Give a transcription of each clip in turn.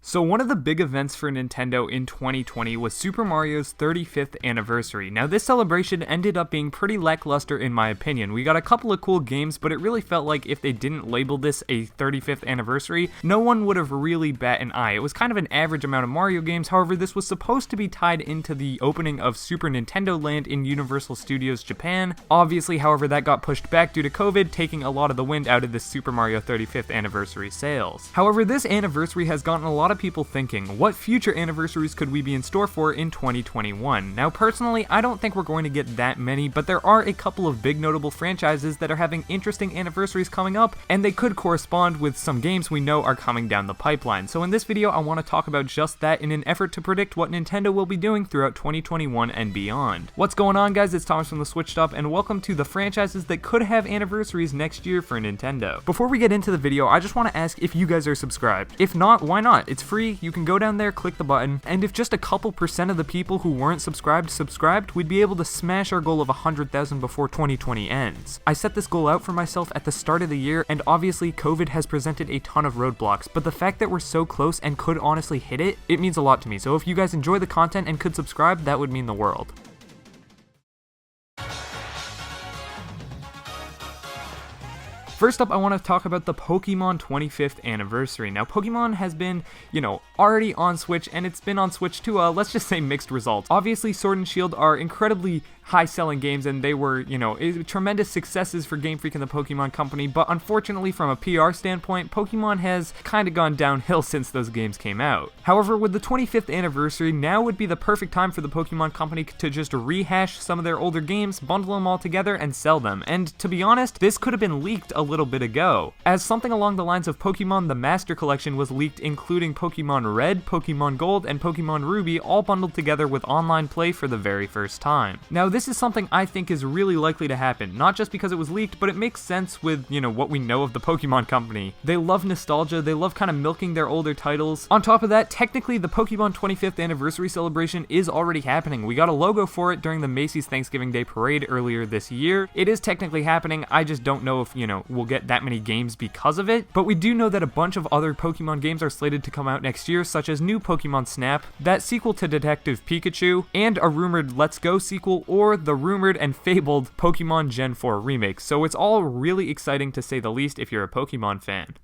So one of the big events for Nintendo in 2020 was Super Mario's 35th anniversary. Now this celebration ended up being pretty lackluster in my opinion. We got a couple of cool games, but it really felt like if they didn't label this a 35th anniversary, no one would have really bat an eye. It was kind of an average amount of Mario games, however this was supposed to be tied into the opening of Super Nintendo Land in Universal Studios Japan. Obviously, however, that got pushed back due to COVID, taking a lot of the wind out of the Super Mario 35th anniversary sales. However, this anniversary has gotten a lot of people thinking, what future anniversaries could we be in store for in 2021? Now personally, I don't think we're going to get that many, but there are a couple of big notable franchises that are having interesting anniversaries coming up, and they could correspond with some games we know are coming down the pipeline. So in this video, I want to talk about just that in an effort to predict what Nintendo will be doing throughout 2021 and beyond. What's going on, guys? It's Thomas from the Switched Up, and welcome to the franchises that could have anniversaries next year for Nintendo. Before we get into the video, I just want to ask if you guys are subscribed. If not, why not? It's free. You can go down there, click the button, and if just a couple percent of the people who weren't subscribed, we'd be able to smash our goal of 100,000 before 2020 ends. I set this goal out for myself at the start of the year, and obviously COVID has presented a ton of roadblocks, but the fact that we're so close and could honestly hit it, it means a lot to me. So if you guys enjoy the content and could subscribe, that would mean the world. First up, I want to talk about the Pokemon 25th anniversary. Now, Pokemon has been, already on Switch, and it's been on Switch to, let's just say mixed results. Obviously, Sword and Shield are incredibly high-selling games, and they were, tremendous successes for Game Freak and the Pokemon Company, but unfortunately, from a PR standpoint, Pokemon has kind of gone downhill since those games came out. However, with the 25th anniversary, now would be the perfect time for the Pokemon Company to just rehash some of their older games, bundle them all together, and sell them. And to be honest, this could have been leaked a little bit ago, as something along the lines of Pokemon the Master Collection was leaked, including Pokemon Red, Pokemon Gold, and Pokemon Ruby, all bundled together with online play for the very first time. Now, this is something I think is really likely to happen, not just because it was leaked, but it makes sense with, what we know of the Pokemon Company. They love nostalgia, they love kind of milking their older titles. On top of that, technically the Pokemon 25th anniversary celebration is already happening. We got a logo for it during the Macy's Thanksgiving Day Parade earlier this year. It is technically happening, I just don't know if, we'll get that many games because of it, but we do know that a bunch of other Pokemon games are slated to come out next year, such as new Pokemon Snap, that sequel to Detective Pikachu, and a rumored Let's Go sequel, or the rumored and fabled Pokemon Gen 4 remake. So it's all really exciting to say the least if you're a Pokemon fan.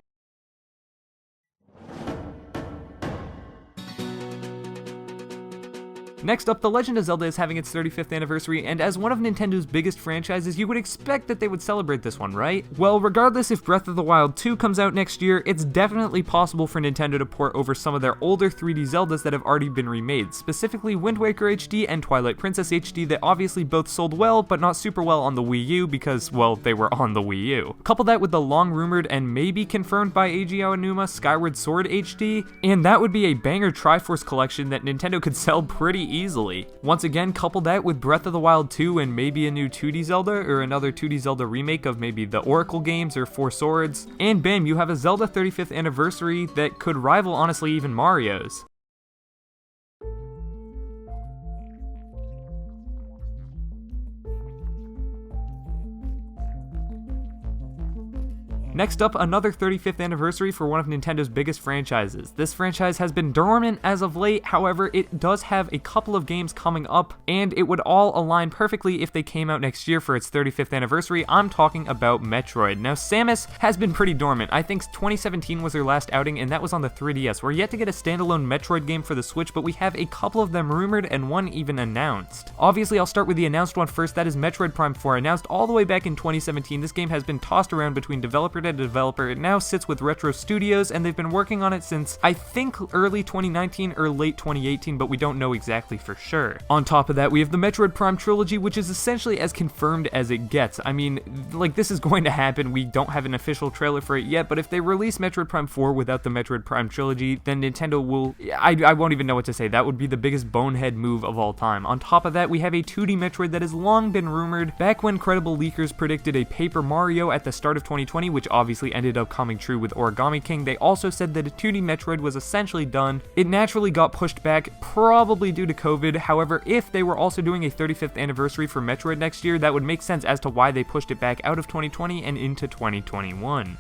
Next up, The Legend of Zelda is having its 35th anniversary, and as one of Nintendo's biggest franchises, you would expect that they would celebrate this one, right? Well, regardless if Breath of the Wild 2 comes out next year, it's definitely possible for Nintendo to port over some of their older 3D Zeldas that have already been remade, specifically Wind Waker HD and Twilight Princess HD that obviously both sold well, but not super well on the Wii U because, well, they were on the Wii U. Couple that with the long-rumored and maybe confirmed by Eiji Aonuma Skyward Sword HD, and that would be a banger Triforce collection that Nintendo could sell pretty easily. Once again, couple that with Breath of the Wild 2 and maybe a new 2D Zelda or another 2D Zelda remake of maybe the Oracle games or Four Swords, and bam, you have a Zelda 35th anniversary that could rival honestly even Mario's. Next up, another 35th anniversary for one of Nintendo's biggest franchises. This franchise has been dormant as of late, however, it does have a couple of games coming up, and it would all align perfectly if they came out next year for its 35th anniversary. I'm talking about Metroid. Now, Samus has been pretty dormant. I think 2017 was their last outing, and that was on the 3DS. We're yet to get a standalone Metroid game for the Switch, but we have a couple of them rumored and one even announced. Obviously, I'll start with the announced one first. That is Metroid Prime 4, announced all the way back in 2017. This game has been tossed around between developer to developer. It now sits with Retro Studios, and they've been working on it since I think early 2019 or late 2018, but we don't know exactly for sure. On top of that, we have the Metroid Prime trilogy, which is essentially as confirmed as it gets. I mean, this is going to happen. We don't have an official trailer for it yet, but if they release Metroid Prime 4 without the Metroid Prime trilogy, then Nintendo will, I won't even know what to say. That would be the biggest bonehead move of all time. On top of that, we have a 2D Metroid that has long been rumored. Back when credible leakers predicted a Paper Mario at the start of 2020, which obviously ended up coming true with Origami King, they also said that a 2D Metroid was essentially done. It naturally got pushed back, probably due to COVID. However, if they were also doing a 35th anniversary for Metroid next year, that would make sense as to why they pushed it back out of 2020 and into 2021.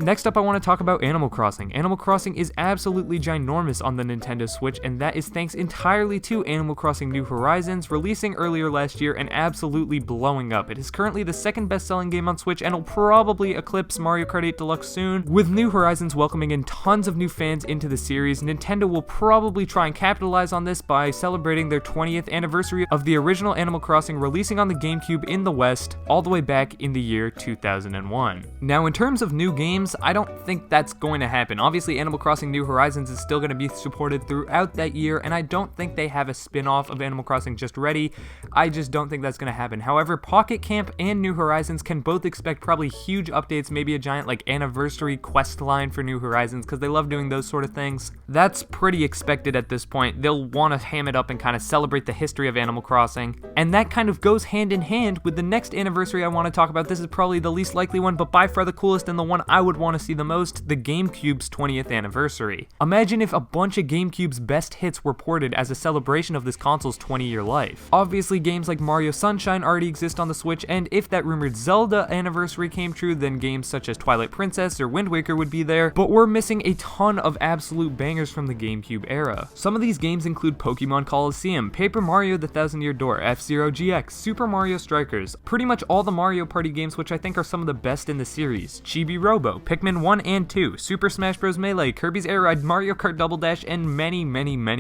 Next up, I want to talk about Animal Crossing. Animal Crossing is absolutely ginormous on the Nintendo Switch, and that is thanks entirely to Animal Crossing New Horizons, releasing earlier last year and absolutely blowing up. It is currently the second best-selling game on Switch and will probably eclipse Mario Kart 8 Deluxe soon. With New Horizons welcoming in tons of new fans into the series, Nintendo will probably try and capitalize on this by celebrating their 20th anniversary of the original Animal Crossing releasing on the GameCube in the West, all the way back in the year 2001. Now, in terms of new games, I don't think that's going to happen. Obviously, Animal Crossing New Horizons is still going to be supported throughout that year, and I don't think they have a spin-off of Animal Crossing just ready. I just don't think that's going to happen. However, Pocket Camp and New Horizons can both expect probably huge updates, maybe a giant like anniversary quest line for New Horizons, because they love doing those sort of things. That's pretty expected at this point. They'll want to ham it up and kind of celebrate the history of Animal Crossing, and that kind of goes hand in hand with the next anniversary I want to talk about. This is probably the least likely one, but by far the coolest and the one I would want to see the most, the GameCube's 20th anniversary. Imagine if a bunch of GameCube's best hits were ported as a celebration of this console's 20-year life. Obviously, games like Mario Sunshine already exist on the Switch, and if that rumored Zelda anniversary came true, then games such as Twilight Princess or Wind Waker would be there, but we're missing a ton of absolute bangers from the GameCube era. Some of these games include Pokemon Coliseum, Paper Mario The Thousand Year Door, F-Zero GX, Super Mario Strikers, pretty much all the Mario Party games, which I think are some of the best in the series, Chibi Robo, Pikmin 1 and 2, Super Smash Bros. Melee, Kirby's Air Ride, Mario Kart Double Dash, and many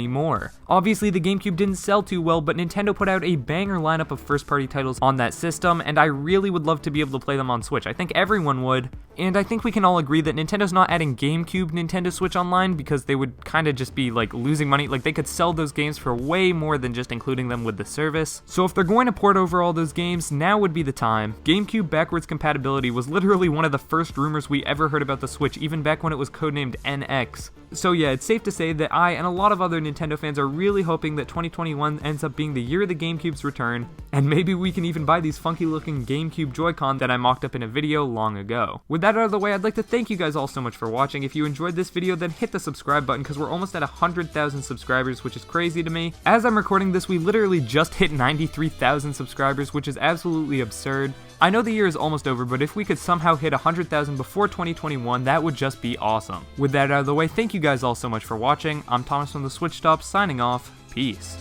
more. Obviously, the GameCube didn't sell too well, but Nintendo put out a banger lineup of first-party titles on that system, and I really would love to be able to play them on Switch. I think everyone would, and I think we can all agree that Nintendo's not adding GameCube Nintendo Switch Online because they would kind of just be like losing money. Like, they could sell those games for way more than just including them with the service. So if they're going to port over all those games, now would be the time. GameCube backwards compatibility was literally one of the first rumors we ever heard about the Switch, even back when it was codenamed NX. So yeah, it's safe to say that I and a lot of other Nintendo fans are really hoping that 2021 ends up being the year of the GameCube's return, and maybe we can even buy these funky looking GameCube Joy-Con that I mocked up in a video long ago. With that out of the way, I'd like to thank you guys all so much for watching. If you enjoyed this video, then hit the subscribe button, because we're almost at 100,000 subscribers, which is crazy to me. As I'm recording this, we literally just hit 93,000 subscribers, which is absolutely absurd. I know the year is almost over, but if we could somehow hit 100,000 before 2021, that would just be awesome. With that out of the way, thank you guys all so much for watching. I'm Thomas from the Switch Stop, signing off. Peace.